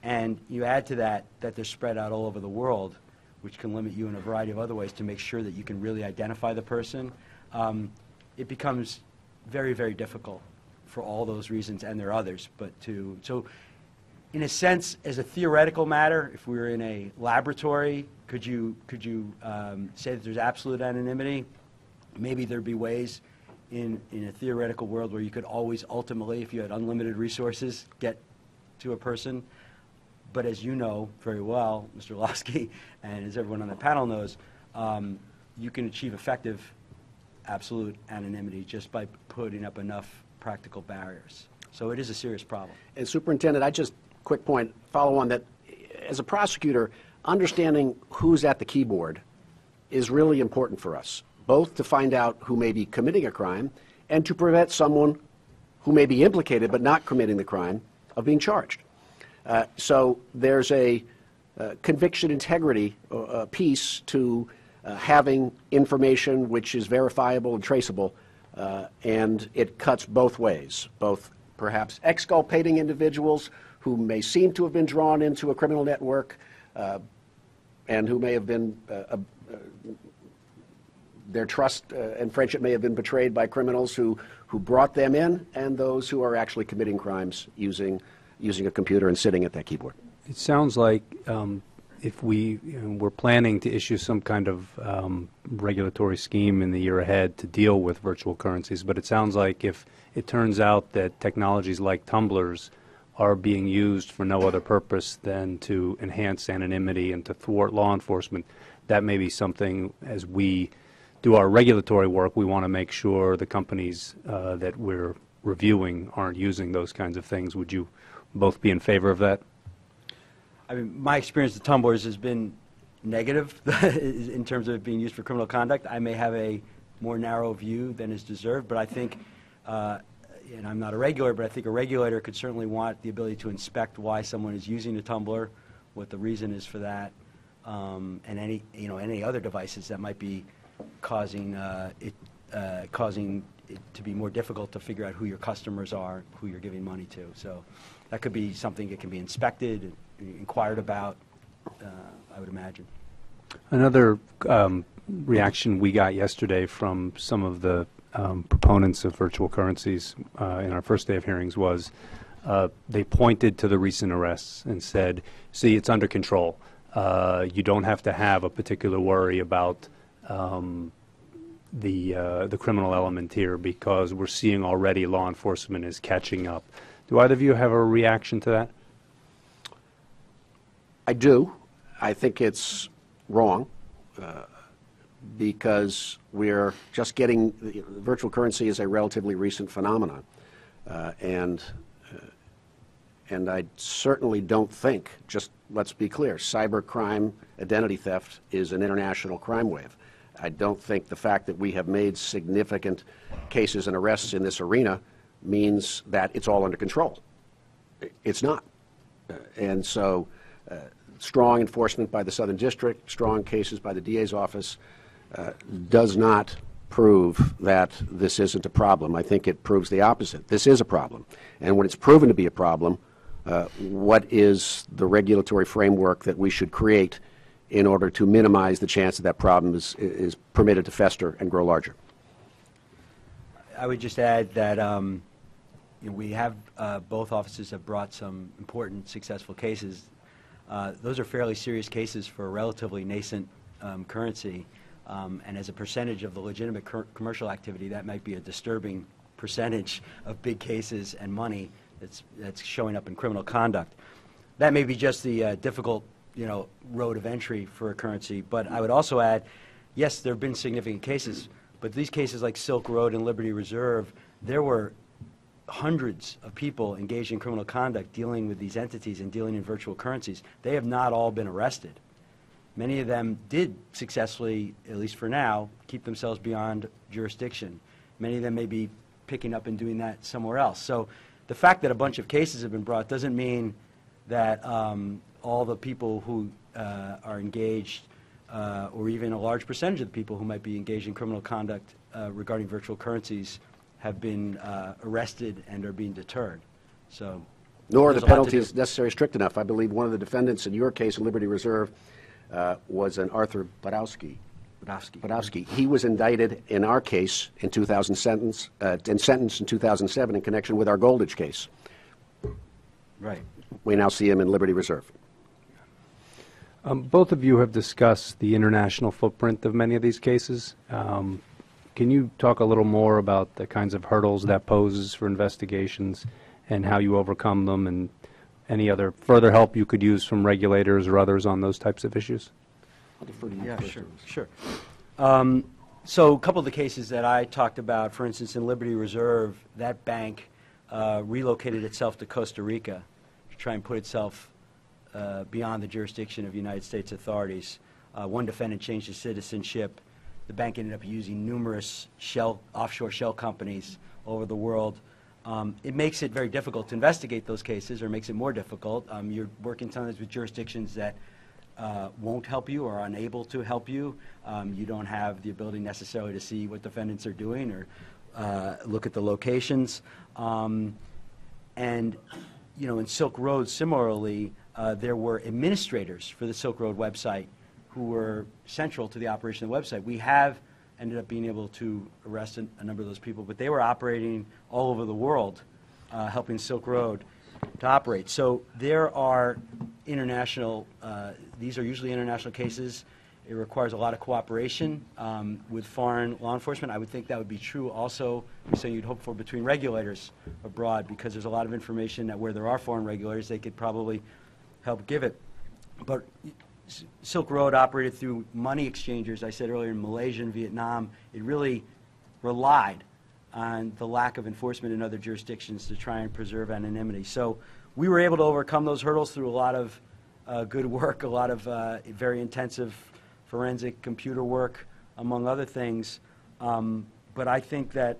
And you add to that that they're spread out all over the world, which can limit you in a variety of other ways to make sure that you can really identify the person. It becomes very, very difficult for all those reasons, and there are others. But so in a sense, as a theoretical matter, if we were in a laboratory, could you say that there's absolute anonymity? Maybe there'd be ways in a theoretical world where you could always ultimately, if you had unlimited resources, get to a person. But as you know very well, Mr. Lasky, and as everyone on the panel knows, you can achieve effective absolute anonymity just by putting up enough practical barriers. So it is a serious problem. And Superintendent, I just, quick point, follow on that. As a prosecutor, understanding who's at the keyboard is really important for us, both to find out who may be committing a crime and to prevent someone who may be implicated but not committing the crime of being charged. So there's a conviction integrity piece to having information which is verifiable and traceable, and it cuts both ways, both perhaps exculpating individuals who may seem to have been drawn into a criminal network and who may have been, their trust and friendship may have been betrayed by criminals who brought them in, and those who are actually committing crimes using a computer and sitting at that keyboard. It sounds like if we're planning to issue some kind of regulatory scheme in the year ahead to deal with virtual currencies, but it sounds like if it turns out that technologies like tumblers are being used for no other purpose than to enhance anonymity and to thwart law enforcement, that may be something, as we do our regulatory work, we want to make sure the companies that we're reviewing aren't using those kinds of things. Would you both be in favor of that? I mean, my experience with tumblers has been negative in terms of it being used for criminal conduct. I may have a more narrow view than is deserved, but I think, and I'm not a regulator, but I think a regulator could certainly want the ability to inspect why someone is using a tumbler, what the reason is for that, and any other devices that might be causing it to be more difficult to figure out who your customers are, who you're giving money to. So that could be something that can be inspected, inquired about, I would imagine. Another reaction we got yesterday from some of the proponents of virtual currencies in our first day of hearings was they pointed to the recent arrests and said, see, it's under control. You don't have to have a particular worry about the criminal element here because we're seeing already law enforcement is catching up. Do either of you have a reaction to that? I do. I think it's wrong because we're just getting, virtual currency is a relatively recent phenomenon. And I certainly don't think, just let's be clear, cybercrime, identity theft is an international crime wave. I don't think the fact that we have made significant cases and arrests in this arena means that it's all under control. It's not. And so strong enforcement by the Southern District, strong cases by the DA's office does not prove that this isn't a problem. I think it proves the opposite. This is a problem. And when it's proven to be a problem, what is the regulatory framework that we should create in order to minimize the chance that that problem is permitted to fester and grow larger? I would just add that we have, both offices have brought some important successful cases. Those are fairly serious cases for a relatively nascent currency, and as a percentage of the legitimate commercial activity, that might be a disturbing percentage of big cases and money that's showing up in criminal conduct. That may be just the difficult road of entry for a currency, but I would also add, yes, there have been significant cases, but these cases like Silk Road and Liberty Reserve, there were hundreds of people engaged in criminal conduct dealing with these entities and dealing in virtual currencies. They have not all been arrested. Many of them did successfully, at least for now, keep themselves beyond jurisdiction. Many of them may be picking up and doing that somewhere else. So the fact that a bunch of cases have been brought doesn't mean that all the people who are engaged or even a large percentage of the people who might be engaged in criminal conduct regarding virtual currencies have been arrested and are being deterred. So, nor are the there's a lot to penalties do. necessarily strict enough. I believe one of the defendants in your case in Liberty Reserve was an Arthur Badowski. He was indicted in our case in 2000 sentence, and sentenced in 2007 in connection with our Goldage case. Right. We now see him in Liberty Reserve. Both of you have discussed the international footprint of many of these cases. Can you talk a little more about the kinds of hurdles that poses for investigations and how you overcome them, and any other further help you could use from regulators or others on those types of issues? I'll defer to you Yeah, first. sure. So a couple of the cases that I talked about, for instance, in Liberty Reserve, that bank relocated itself to Costa Rica to try and put itself beyond the jurisdiction of United States authorities. One defendant changed his citizenship. The bank ended up using numerous offshore shell companies all over the world. It makes it very difficult to investigate those cases, or makes it more difficult. You're working sometimes with jurisdictions that won't help you or are unable to help you. You don't have the ability necessarily to see what defendants are doing or look at the locations. And, you know, in Silk Road, similarly, there were administrators for the Silk Road website who were central to the operation of the website. We have ended up being able to arrest a number of those people, but they were operating all over the world, helping Silk Road to operate. So there are international, these are usually international cases. It requires a lot of cooperation with foreign law enforcement. I would think that would be true also, so you'd hope for, between regulators abroad, because there's a lot of information that where there are foreign regulators, they could probably help give it. But Silk Road operated through money exchangers, I said earlier, in Malaysia and Vietnam. It really relied on the lack of enforcement in other jurisdictions to try and preserve anonymity. So we were able to overcome those hurdles through a lot of good work, a lot of very intensive forensic computer work, among other things. But I think that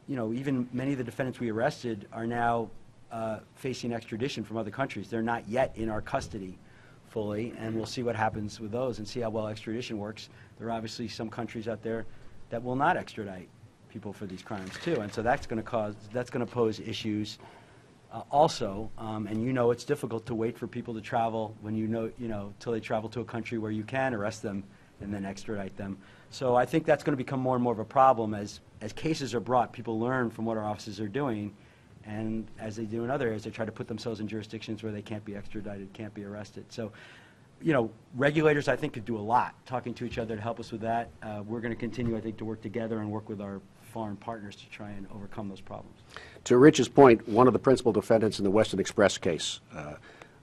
you know, even many of the defendants we arrested are now facing extradition from other countries. They're not yet in our custody fully, and we'll see what happens with those and see how well extradition works. There are obviously some countries out there that will not extradite people for these crimes too, and so that's going to pose issues also. And you know, it's difficult to wait for people to travel when you know till they travel to a country where you can arrest them and then extradite them. So I think that's going to become more and more of a problem as cases are brought. People learn from what our officers are doing. And as they do in other areas, they try to put themselves in jurisdictions where they can't be extradited, can't be arrested. So, you know, regulators, I think, could do a lot, talking to each other to help us with that. We're going to continue, I think, to work together and work with our foreign partners to try and overcome those problems. To Rich's point, one of the principal defendants in the Western Express case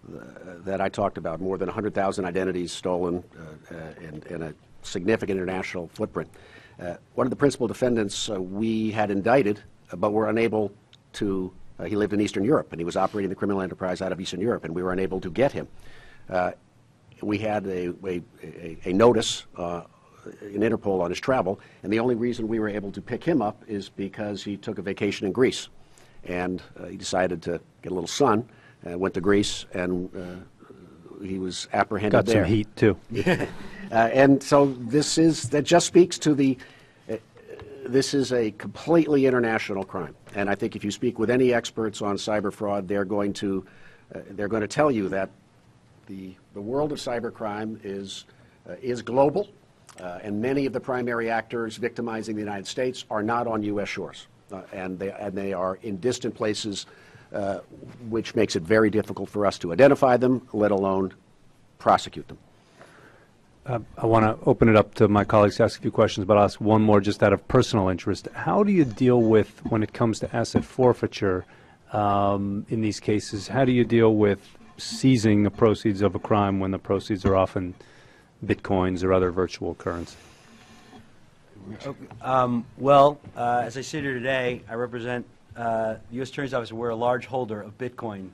that I talked about, more than 100,000 identities stolen in a significant international footprint. One of the principal defendants we had indicted, but were unable to, he lived in Eastern Europe, and he was operating the criminal enterprise out of Eastern Europe, and we were unable to get him. We had a notice in Interpol on his travel, and the only reason we were able to pick him up is because he took a vacation in Greece. And he decided to get a little sun, went to Greece, and he was apprehended Got there. some heat, too. And so that just speaks to this is a completely international crime. And I think if you speak with any experts on cyber fraud, they're going to tell you that the world of cybercrime is global, and many of the primary actors victimizing the United States are not on U.S. shores, and they are in distant places, which makes it very difficult for us to identify them, let alone prosecute them. I want to open it up to my colleagues to ask a few questions, but I'll ask one more just out of personal interest. How do you deal with, when it comes to asset forfeiture in these cases, how do you deal with seizing the proceeds of a crime when the proceeds are often bitcoins or other virtual currency? Well, as I sit here today, I represent the U.S. Attorney's Office. We're a large holder of Bitcoin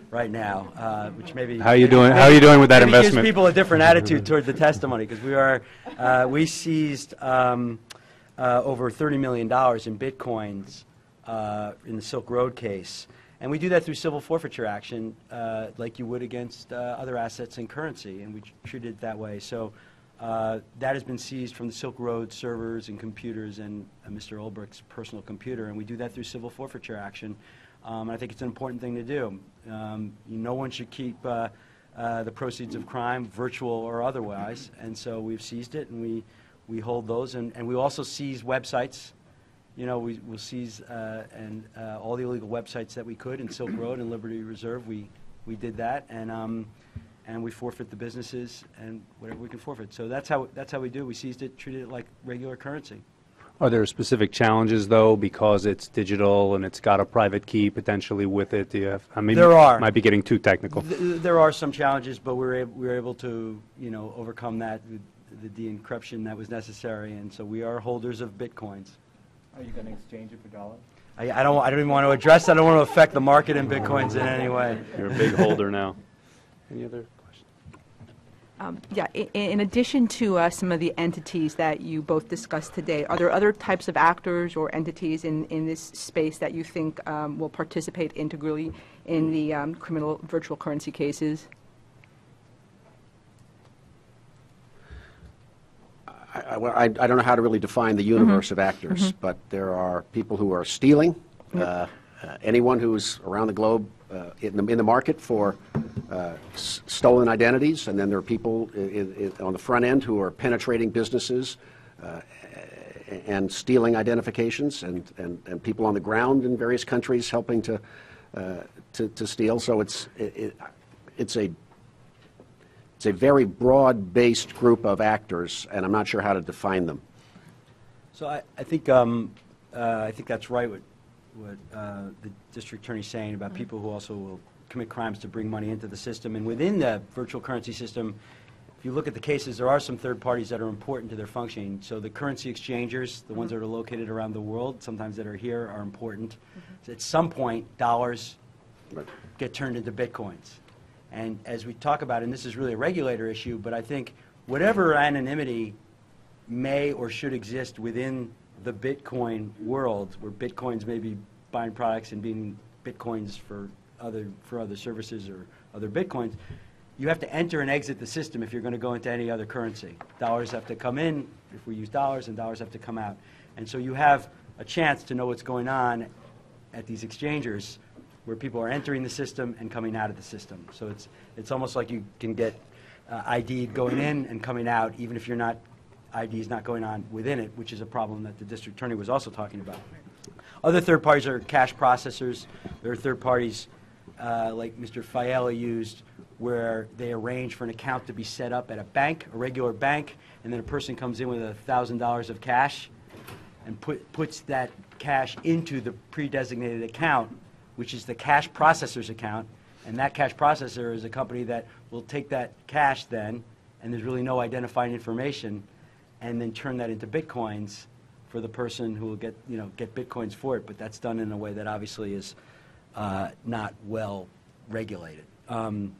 right now, which maybe How are you doing? How are you doing with that maybe investment? gives people a different attitude toward the testimony, because we seized over $30 million in bitcoins in the Silk Road case, and we do that through civil forfeiture action, like you would against other assets and currency, and we treat it that way. So That has been seized from the Silk Road servers and computers and Mr. Ulbricht's personal computer, and we do that through civil forfeiture action. I think it's an important thing to do. No one should keep the proceeds of crime, virtual or otherwise, and so we've seized it, and we hold those, and we also seize websites. We'll seize all the illegal websites that we could in Silk Road and Liberty Reserve. We did that, and we forfeit the businesses and whatever we can forfeit. So that's how we do. We seized it, treated it like regular currency. Are there specific challenges, though, because it's digital and it's got a private key potentially with it? Do you have? I mean, There are. Might be getting too technical. There are some challenges, but we were able to overcome that with the de-encryption that was necessary, and so we are holders of bitcoins. Are you going to exchange it for dollars? I don't even want to address that. I don't want to affect the market in bitcoins in any way. You're a big holder now. Any other questions? Yeah, in addition to some of the entities that you both discussed today, are there other types of actors or entities in this space that you think will participate integrally in the criminal virtual currency cases? I don't know how to really define the universe of actors, but there are people who are stealing, anyone who's around the globe in the market for stolen identities, and then there are people on the front end who are penetrating businesses and stealing identifications, and people on the ground in various countries helping to steal. So it's a very broad-based group of actors, and I'm not sure how to define them. So I think that's right what the district attorney's saying about people who also will commit crimes to bring money into the system. And within the virtual currency system, if you look at the cases, there are some third parties that are important to their functioning. So the currency exchangers, the ones that are located around the world, sometimes that are here, are important. So at some point, dollars get turned into bitcoins. And as we talk about, and this is really a regulator issue, but I think whatever anonymity may or should exist within the Bitcoin world, where Bitcoins may be buying products and being Bitcoins for other services or other Bitcoins, you have to enter and exit the system if you're going to go into any other currency. Dollars have to come in if we use dollars, and dollars have to come out. And so you have a chance to know what's going on at these exchangers, where people are entering the system and coming out of the system. So it's almost like you can get ID going in and coming out, even if ID is not going on within it, which is a problem that the district attorney was also talking about. Other third parties are cash processors. There are third parties like Mr. Fiala used, where they arrange for an account to be set up at a bank, a regular bank, and then a person comes in with $1,000 of cash and puts that cash into the pre-designated account, which is the cash processor's account, and that cash processor is a company that will take that cash then, and there's really no identifying information, and then turn that into bitcoins for the person who will get bitcoins for it. But that's done in a way that obviously is not well regulated. And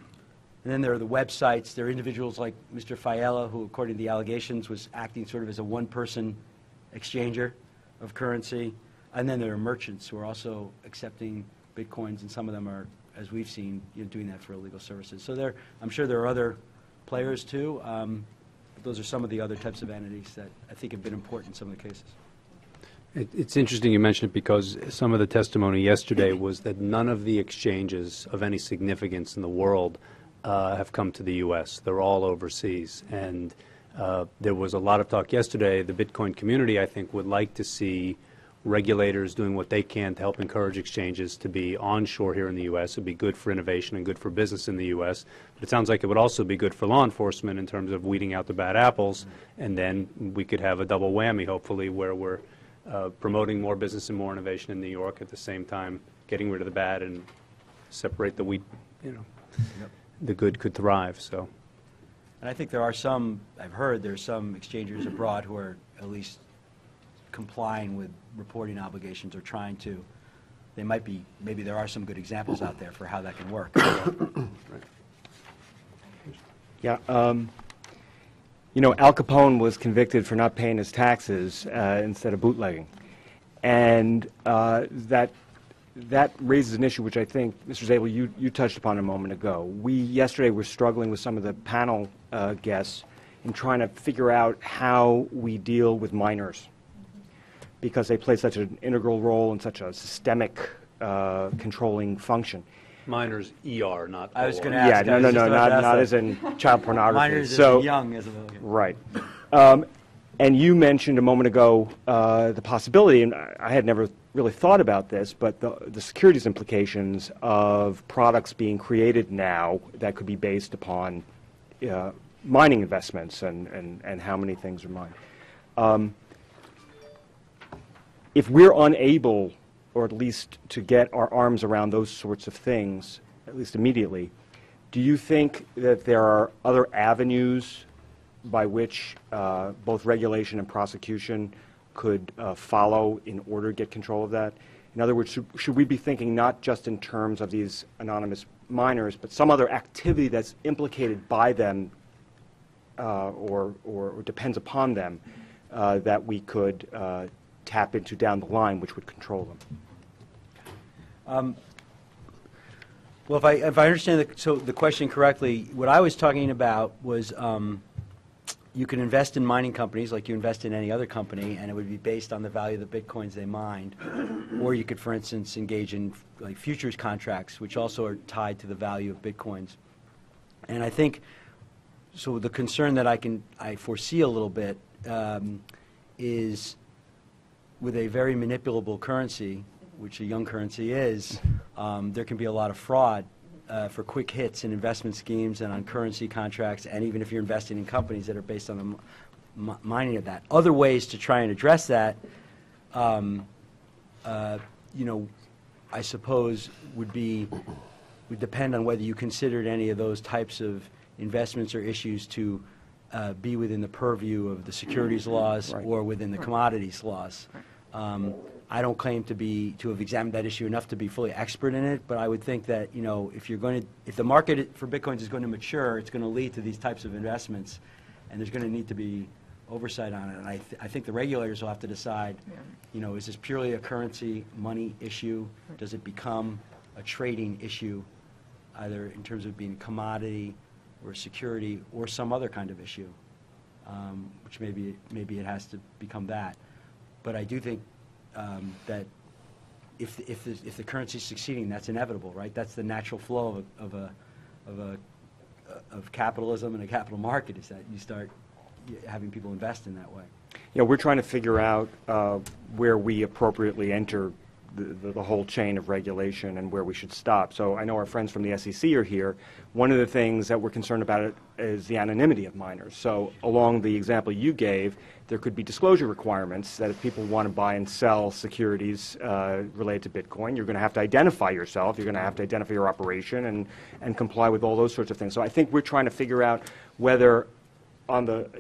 then there are the websites. There are individuals like Mr. Fiala, who, according to the allegations, was acting sort of as a one-person exchanger of currency. And then there are merchants who are also accepting bitcoins, and some of them are, as we've seen, doing that for illegal services. So I'm sure there are other players too, but those are some of the other types of entities that I think have been important in some of the cases. It's interesting you mentioned it, because some of the testimony yesterday was that none of the exchanges of any significance in the world have come to the U.S. They're all overseas. And there was a lot of talk yesterday. The Bitcoin community, I think, would like to see regulators doing what they can to help encourage exchanges to be onshore here in the U.S. It would be good for innovation and good for business in the U.S. But it sounds like it would also be good for law enforcement in terms of weeding out the bad apples, and then we could have a double whammy, hopefully, where we're promoting more business and more innovation in New York, at the same time getting rid of the bad and separate the wheat. The good could thrive. So, and I think there are some, I've heard there's some exchangers abroad who are at least complying with reporting obligations, or trying to. They might be, maybe there are some good examples out there for how that can work. Yeah, Al Capone was convicted for not paying his taxes instead of bootlegging, and that raises an issue which I think, Mr. Zabel, you touched upon a moment ago. We yesterday were struggling with some of the panel guests in trying to figure out how we deal with minors, because they play such an integral role in such a systemic controlling function. Minors, ER, not I was OR. going to Yeah, ask. no, not as in child pornography. Minors So, as young as well. right. And you mentioned a moment ago the possibility, and I had never really thought about this, but the securities implications of products being created now that could be based upon mining investments and how many things are mined. If we're unable, or at least to get our arms around those sorts of things, at least immediately, do you think that there are other avenues by which both regulation and prosecution could follow in order to get control of that? In other words, should we be thinking not just in terms of these anonymous miners, but some other activity that's implicated by them or depends upon them that we could tap into down the line, which would control them? Well, if I understand the question correctly, what I was talking about was you can invest in mining companies like you invest in any other company, and it would be based on the value of the bitcoins they mined. Or you could, for instance, engage in like futures contracts, which also are tied to the value of bitcoins. And I think, so the concern that I foresee a little bit is with a very manipulable currency, which a young currency is, there can be a lot of fraud for quick hits in investment schemes and on currency contracts, and even if you're investing in companies that are based on the mining of that. Other ways to try and address that, I suppose would depend on whether you considered any of those types of investments or issues to be within the purview of the securities laws or within the commodities laws. I don't claim to have examined that issue enough to be fully expert in it, but I would think that if the market for bitcoins is going to mature, it's going to lead to these types of investments, and there's going to need to be oversight on it. And I think the regulators will have to decide, is this purely a currency money issue? Does it become a trading issue, either in terms of being a commodity or security or some other kind of issue, which maybe it has to become that. But I do think that if the currency is succeeding, that's inevitable, right? That's the natural flow of capitalism and a capital market, is that you start having people invest in that way. Yeah, we're trying to figure out where we appropriately enter the whole chain of regulation and where we should stop. So I know our friends from the SEC are here. One of the things that we're concerned about is the anonymity of miners. So along the example you gave, there could be disclosure requirements that if people want to buy and sell securities related to Bitcoin, you're going to have to identify yourself, you're going to have to identify your operation and comply with all those sorts of things. So I think we're trying to figure out whether on the,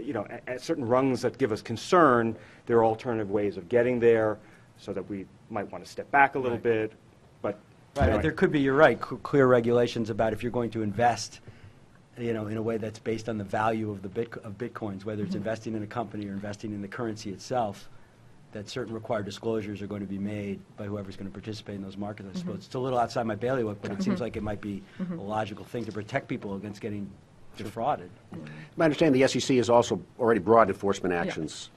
at certain rungs that give us concern, there are alternative ways of getting there, so that we might want to step back a little bit, but... Right, there could be, you're right, clear regulations about if you're going to invest, in a way that's based on the value of bitcoins, whether it's investing in a company or investing in the currency itself, that certain required disclosures are going to be made by whoever's going to participate in those markets, I suppose. It's a little outside my bailiwick, but it seems like it might be a logical thing to protect people against getting defrauded. My understanding, the SEC has also already brought enforcement actions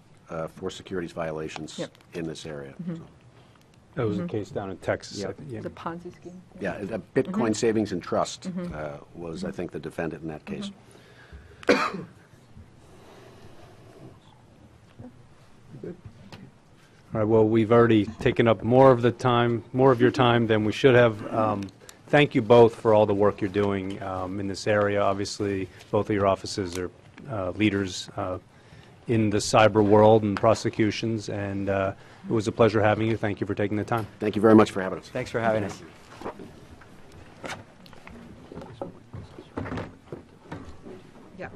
for securities violations in this area. So. That was the case down in Texas. I think, The Ponzi scheme. Yeah, Bitcoin Savings and Trust was, I think, the defendant in that case. All right, well, we've already taken up more of your time than we should have. Thank you both for all the work you're doing in this area. Obviously, both of your offices are leaders in the cyber world and prosecutions, and it was a pleasure having you. Thank you for taking the time. Thank you very much for having us. Thanks for having us. Yeah.